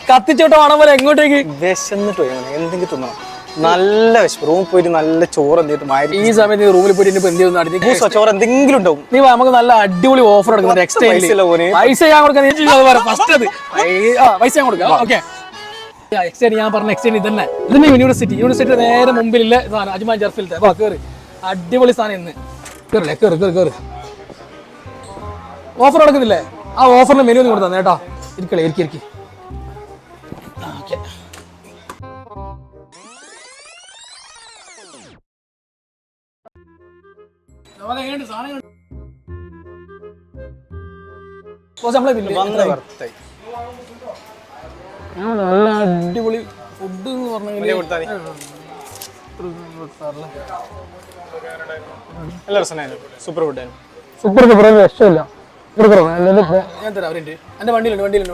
കത്തിച്ചോട്ട് വേണം പോലെ എങ്ങോട്ടേക്ക് വിശന്നിട്ട് പോയി എന്തെങ്കിലും തിന്നണം. നല്ല വിശപ്പ്. റൂമിൽ പോയിട്ട് നല്ല ചോറ് എന്തെങ്കിലും ഈ സമയത്ത് റൂമിൽ പോയിട്ട് എന്ത് ചെയ്യുന്ന ചോറ് എന്തെങ്കിലും ഉണ്ടാവും. നീ നമുക്ക് നല്ല അടിപൊളി ഓഫർ എടുക്കുന്നുണ്ട്. പൈസ ഞാൻ കൊടുക്കാൻ ഫസ്റ്റ് അത് പൈസ ഞാൻ കൊടുക്കാം. ഓക്കെ എക്സ്റ്റേൺ ഞാൻ പറഞ്ഞ എക്സ്റ്റേൺ ഇതന്നെ യൂണിവേഴ്സിറ്റി നേരെ മുമ്പിലുള്ള സാധനം അജ്മാൻ ജർഫിലത്തെ കേറ്. അടിപൊളി സാധനം ഇന്ന് കേറില്ലേ കേറ് ഓഫർ നടക്കുന്നില്ലേ? ആ ഓഫറിന്റെ മെനു ഒന്ന് കൊടുത്താ കേട്ടോ. ഇരിക്കി നല്ല അടിപൊളി ഫുഡ് എന്ന് പറഞ്ഞാൽ സൂപ്പർ ഫുഡ് സൂപ്പർ രക്ഷമില്ല. ഞാൻ തരാം. എന്റെ വണ്ടിയിലുണ്ട്